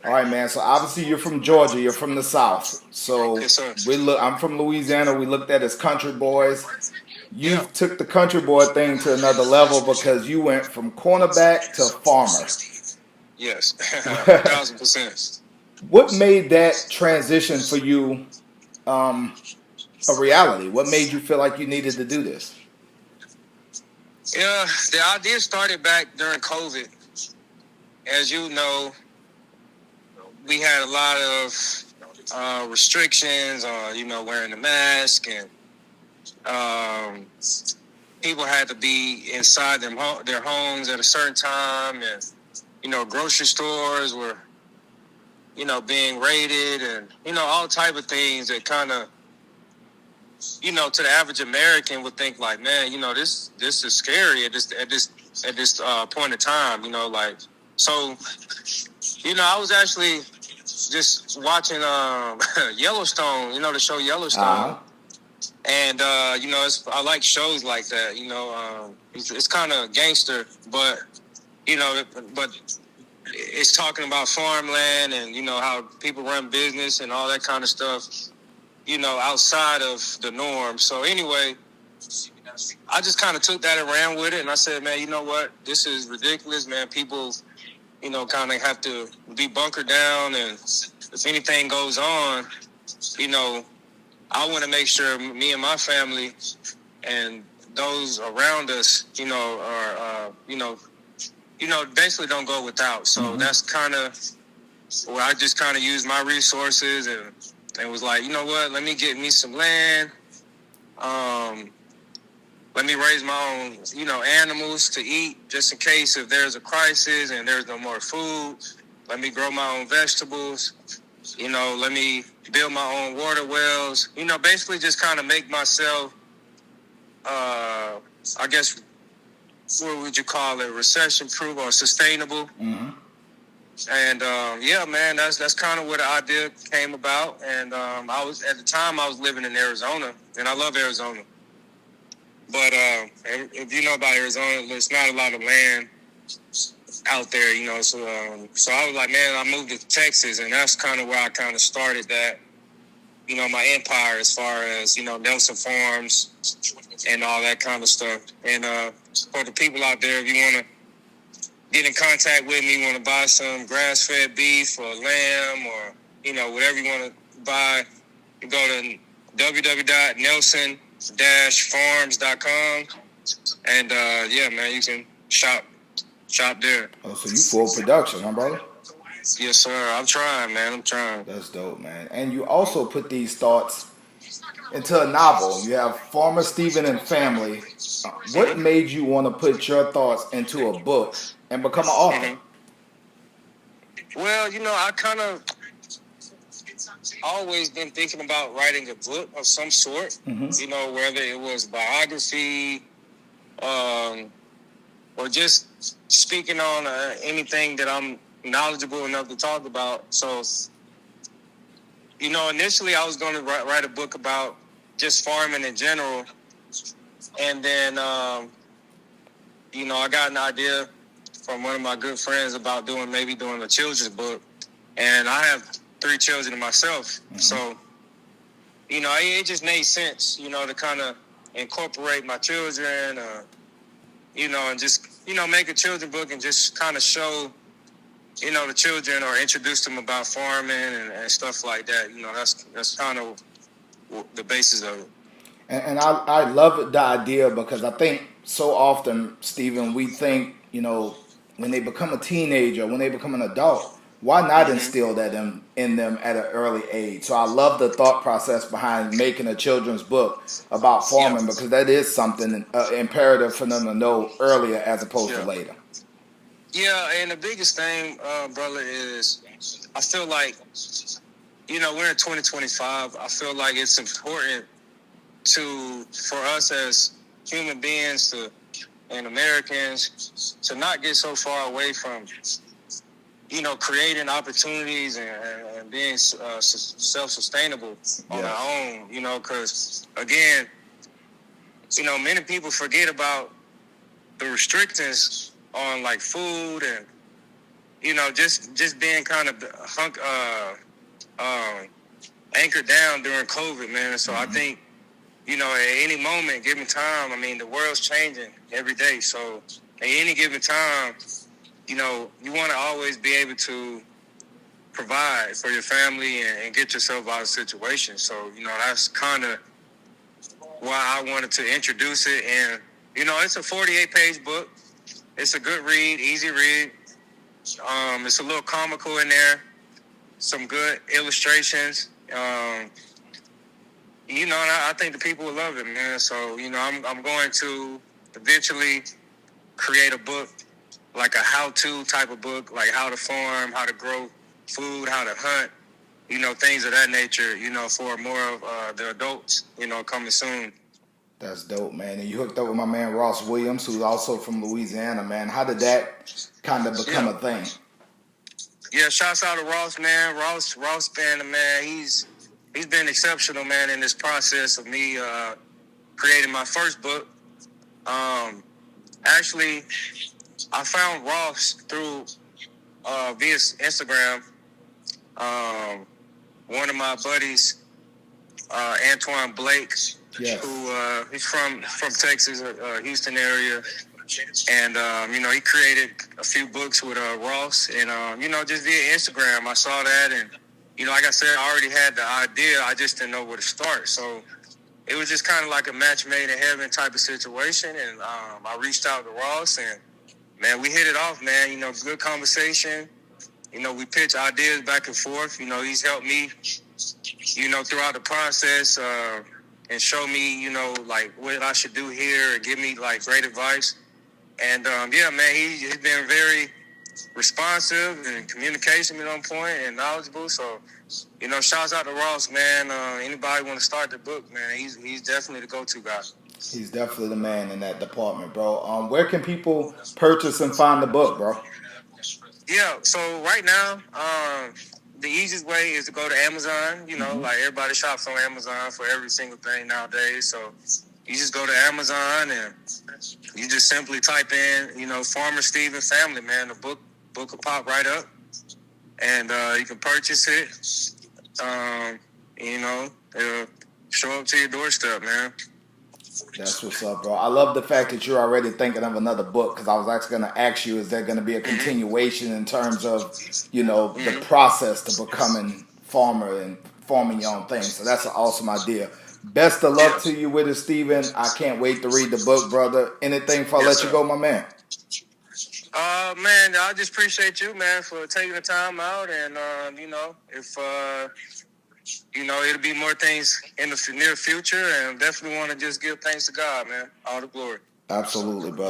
All right, man. So obviously you're from Georgia. You're from the South. So Yes, sir. I'm from Louisiana. We looked at as country boys. You Yeah. took the country boy thing to another level because you went from cornerback to farmer. Yes. 1,000%. What made that transition for you a reality? What made you feel like you needed to do this? Yeah, the idea started back during COVID. As you know, we had a lot of restrictions on, wearing the mask, and um, people had to be inside their homes at a certain time, and grocery stores were being raided, and all type of things that kind of to the average American would think like, man, this is scary at this point in time, like so. I was actually just watching Yellowstone, the show Uh Yellowstone, and I like shows like that. It's kind of gangster, but you know, but it's talking about farmland and how people run business and all that kind of stuff. Outside of the norm. So anyway, I just kind of took that and ran with it, and I said, man, you know what? This is ridiculous, man. People, kind of have to be bunkered down, and if anything goes on, you know, I want to make sure me and my family and those around us, are, basically don't go without. So huh. that's kind of where I just kind of used my resources and was like, you know what? Let me get me some land. Um, Let me raise my own, animals to eat just in case if there's a crisis and there's no more food. Let me grow my own vegetables. Let me build my own water wells. Basically just kind of make myself, I guess, what would you call it, recession-proof or sustainable. Hmm. And yeah, man, that's kind of where the idea came about. And I was at the time I was living in Arizona, and I love Arizona. But if you know about Arizona, there's not a lot of land out there, So I was like, man, I moved to Texas, and that's kind of where I kind of started that, my empire as far as Nelson Farms and all that kind of stuff. And for the people out there, if you want to get in contact with me, want to buy some grass-fed beef or lamb or whatever you want to buy, you go to www.nelson-farms.com, and yeah, man, you can shop there. Oh, so you full production, huh, brother? Yes, sir. I'm trying, man. I'm trying. That's dope, man. And you also put these thoughts into a novel. You have Farmer Stephen and Family. What Mm-hmm. made you want to put your thoughts into a book and become an author? Mm-hmm. Well, I kind of always been thinking about writing a book of some sort. Hmm. Whether it was biography, um, or just speaking on anything that I'm knowledgeable enough to talk about. So, initially I was going to write a book about just farming in general. And then, I got an idea from one of my good friends about maybe doing a children's book. And I have 3 children myself. So, it just made sense, to kind of incorporate my children, and just, make a children's book and just kind of show, the children or introduce them about farming and stuff like that. That's kind of the basis of it. And I love the idea because I think so often, Stephen, we think, when they become a teenager, when they become an adult, why not Mm-hmm. instill that in them at an early age? So I love the thought process behind making a children's book about Yeah. farming because that is something imperative for them to know earlier as opposed to Yeah. later. Yeah, and the biggest thing, brother, is I feel like, we're in 2025. I feel like it's important for us as human beings and Americans to not get so far away from, creating opportunities and being self-sustainable on Yes. our own, because, again, many people forget about the restrictions on, like, food and, just being kind of um, anchored down during COVID, man. So I think, at any moment, given time, I mean, the world's changing every day. So at any given time, you want to always be able to provide for your family and get yourself out of situations. So, that's kind of why I wanted to introduce it. And, it's a 48-page book. It's a good read, easy read. It's a little comical in there. Some good illustrations. And I think the people will love it, man. So, I'm going to eventually create a book, like a how-to type of book, like how to farm, how to grow food, how to hunt, things of that nature, for more of the adults, coming soon. That's dope, man. And you hooked up with my man Ross Williams, who's also from Louisiana, man. How did that kind of become a thing? Yeah, shouts out to Ross, man. Ross been a man. He's been exceptional, man, in this process of me creating my first book. Actually, I found Ross through via Instagram. One of my buddies, Antoine Blake, yes, who he's from Texas, Houston area, and he created a few books with Ross, and just via Instagram, I saw that, and like I said, I already had the idea, I just didn't know where to start, so it was just kind of like a match made in heaven type of situation, and I reached out to Ross, and man, we hit it off, man. Good conversation. We pitch ideas back and forth. He's helped me, throughout the process, and show me, like what I should do here, and give me like great advice. And yeah, man, he's been very responsive and communication on point and knowledgeable. So, shouts out to Ross, man. Anybody want to start the book, man? He's definitely the go-to guy. He's definitely the man in that department, bro. Where can people purchase and find the book, bro? Yeah, so right now, the easiest way is to go to Amazon. Like everybody shops on Amazon for every single thing nowadays. So you just go to Amazon and you just simply type in, Farmer Stephen Family, man. The book will pop right up, and you can purchase it. It'll show up to your doorstep, man. That's what's up, bro. I love the fact that you're already thinking of another book, because I was actually going to ask you, is there going to be a continuation in terms of, the process to becoming farmer and farming your own thing? So that's an awesome idea. Best of luck to you with it, Steven. I can't wait to read the book, brother. Anything before I let you go, my man? Man, I just appreciate you, man, for taking the time out. And, if... it'll be more things in the near future, and definitely want to just give thanks to God, man. All the glory. Absolutely, brother.